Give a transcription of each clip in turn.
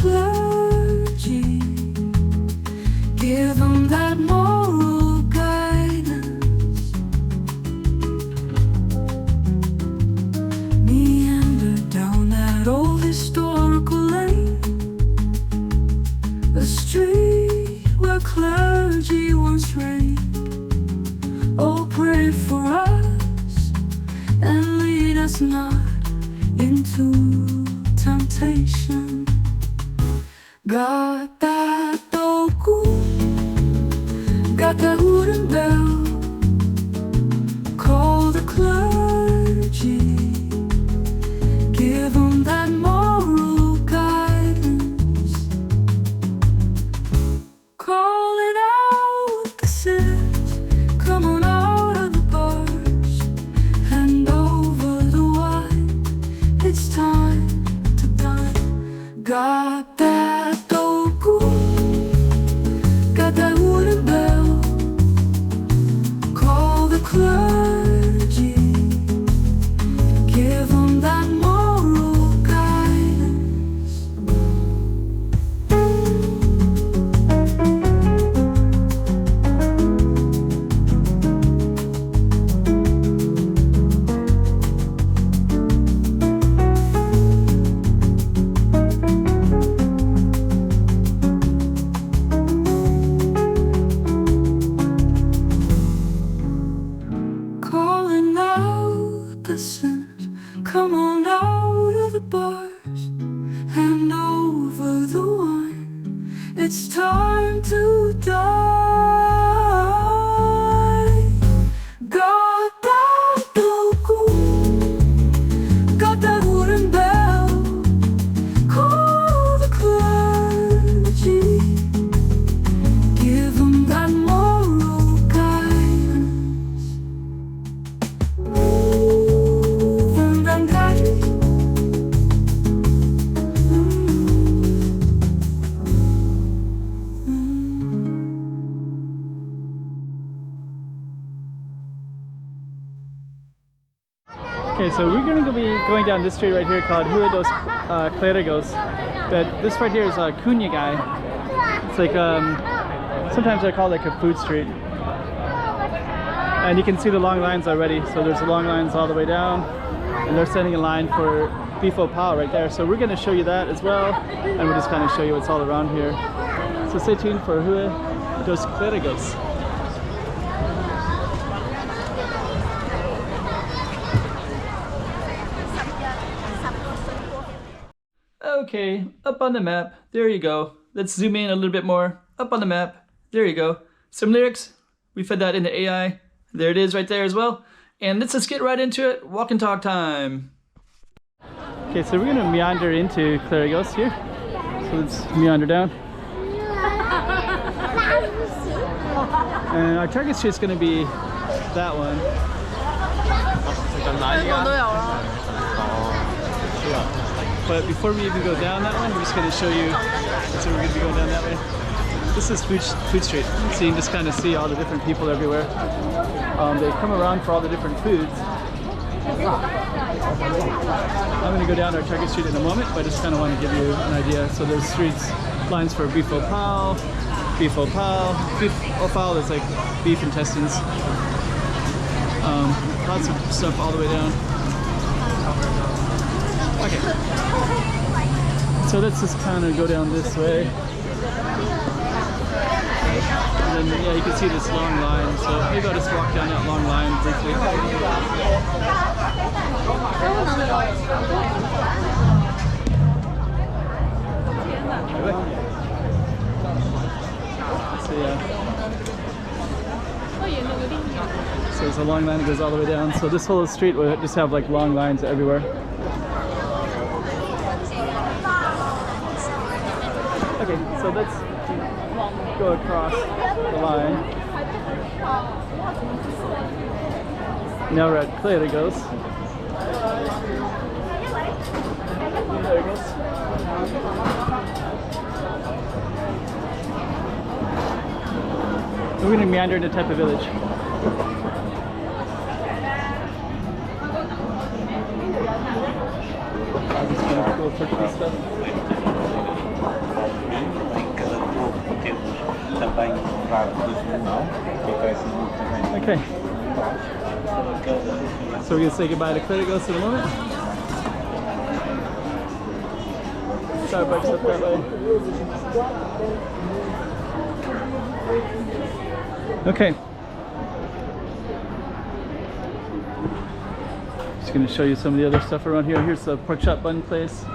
clergy. Give them that moral guidance. Meander down that old historical lane, a street where clergy once reigned. Oh, pray for us and lead us not into temptation. Got that doku, got that wooden bell, call the clergy, give them that moral guidance. Calling out the sinners, come on out of the bars, hand over the wine, it's time to dine. Got that doku, got that wooden bell, call the clergy, give them that moral guidance. Calling out the sinners, come on out of the bars, hand over the wine, it's time to die. Got that doku, got that wooden bell, call the clergy, give them that moral guidance. From that guide. Okay, so we're going to be going down this street right here called Rua dos Clérigos. But this right here is a Cunha guy. It's like, sometimes they're called like a food street. And you can see the long lines already. So there's the long lines all the way down. And they're standing in line for beef au pau right there. So we're going to show you that as well. And we'll just kind of show you what's all around here. So stay tuned for Rua dos Clérigos. Okay, up on the map, there you go. Let's zoom in a little bit more. Up on the map, there you go. Some lyrics, we fed that into AI. There it is right there as well. And let's just get right into it. Walk and talk time. Okay, so we're gonna meander into Clérigos here. So let's meander down. And our target street is gonna be that one. But before we even go down that one, we're just going to show you. So we're going to be going down that way. This is food street. So you can just kind of see all the different people everywhere. They come around for all the different foods. I'm going to go down our target street in a moment, but I just kind of want to give you an idea. So there's streets, lines for beef au pau. Beef au pau. Beef au pau is like beef intestines. Lots of stuff all the way down. Okay, so let's just kind of go down this way. And then, yeah, you can see this long line, so maybe I'll just walk down that long line briefly. So, yeah. So there's a long line that goes all the way down. So this whole street will just have like long lines everywhere. Okay, so let's go across the line. Now we're at Clérigos. Clérigos. We're going to meander into Taipa village. I'm just going to go purchase stuff. Okay. So we're gonna say goodbye to Clérigos in a moment. Starbucks up that way. Okay. Just gonna show you some of the other stuff around here. Here's the pork chop bun place.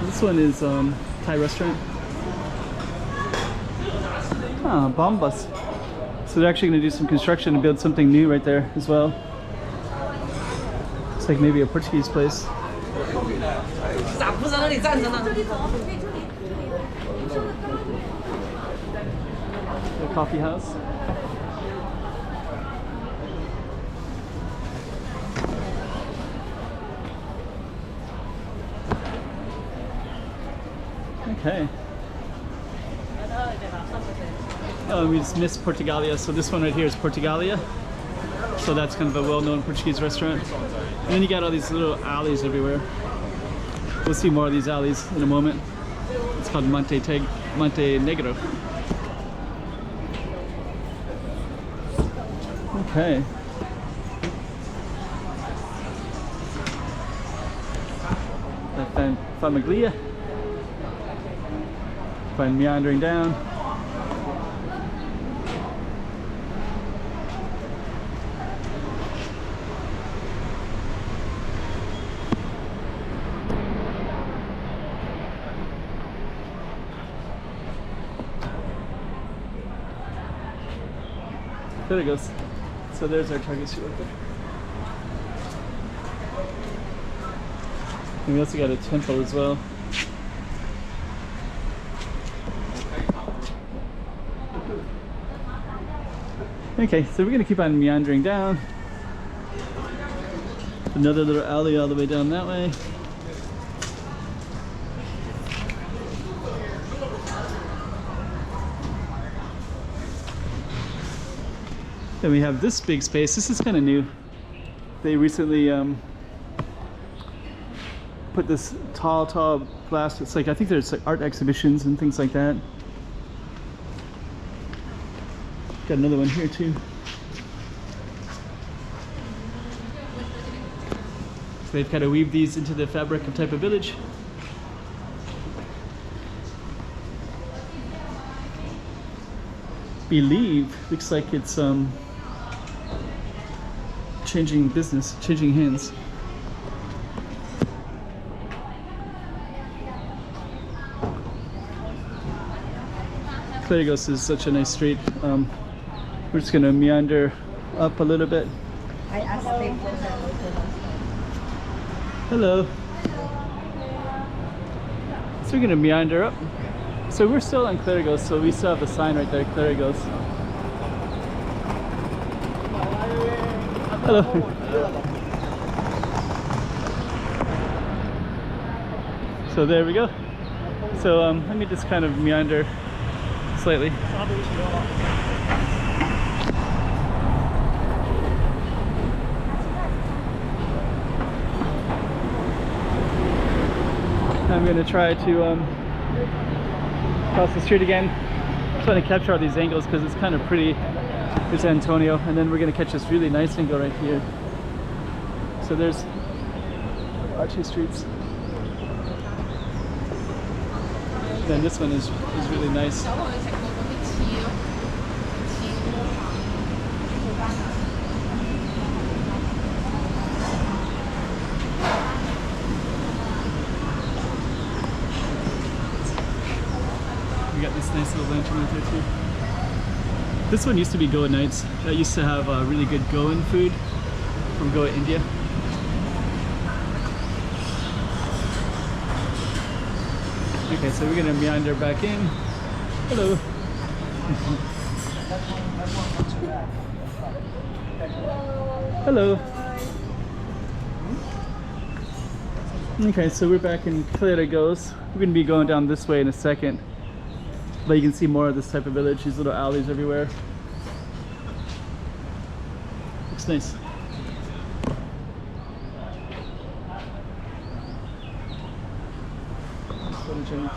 This one is Thai restaurant. Ah, Bombas. So they're actually going to do some construction and build something new right there as well. It's like maybe a Portuguese place. The coffee house. Okay. Oh, we just missed Portugalia. So this one right here is Portugalia. So that's kind of a well-known Portuguese restaurant. And then you got all these little alleys everywhere. We'll see more of these alleys in a moment. It's called Monte Negro. Okay. Famiglia. Fine, meandering down. There it goes. So there's our target shoot right there. And we also got a temple as well. Okay, so we're gonna keep on meandering down. Another little alley all the way down that way. Then we have this big space. This is kind of new. They recently put this tall glass. It's like, I think there's like art exhibitions and things like that. Got another one here too. So they've kind of weaved these into the fabric of Taipa village. Believe, looks like it's changing hands. Clérigos is such a nice street. We're just gonna meander up a little bit. Hello. So we're gonna meander up. So we're still on Clérigos, so we still have a sign right there, Clérigos. Hello. So there we go. So let me just kind of meander slightly. I'm going to try to cross the street again. I'm trying to capture all these angles because it's kind of pretty. There's Antonio, and then we're going to catch this really nice angle right here. So there's our two streets. And then this one is really nice. We got this nice little lantern right there too. This one used to be Goa Nights. That used to have really good Goan food from Goa, India. Okay, so we're gonna meander back in. Hello. Hello. Okay, so we're back in Clérigos. We're gonna be going down this way in a second. But you can see more of this type of village, these little alleys everywhere. Looks nice. Chinese.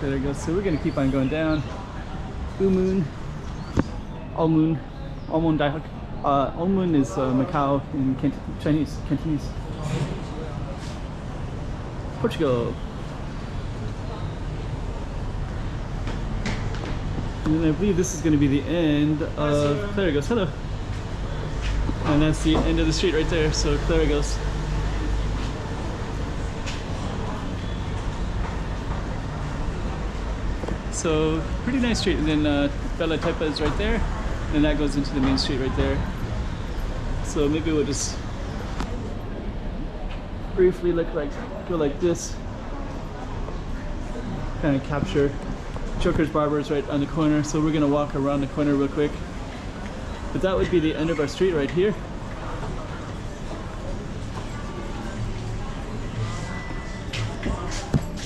There it goes. So we're gonna keep on going down. Umun, Almun, Almun Daihak. Almun is Macau in Chinese, Cantonese. Portugal. And then I believe this is going to be the end of Clérigos. Hello. And that's the end of the street right there. So Clérigos. So pretty nice street. And then Bella Taipa is right there. And that goes into the main street right there. So maybe we'll just briefly go like this. Kind of capture Joker's Barber is right on the corner, so we're gonna walk around the corner real quick. But that would be the end of our street right here.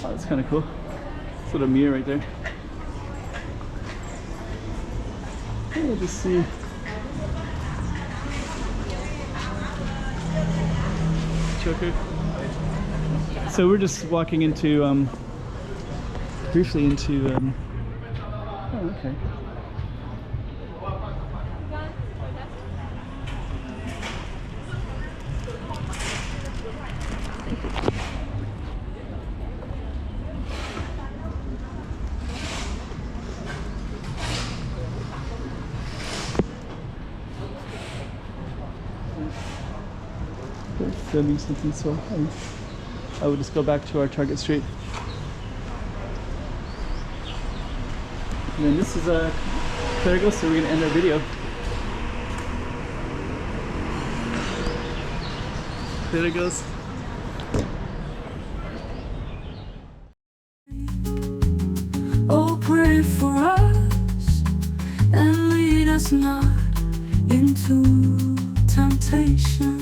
Oh, that's kind of cool. It's a little mirror right there. We'll just see. Joker. So we're just walking into briefly into oh, okay. They're filming something, so I would just go back to our target street. And then this is Clérigos, so we're going to end our video. Clérigos. Oh, pray for us and lead us not into temptation.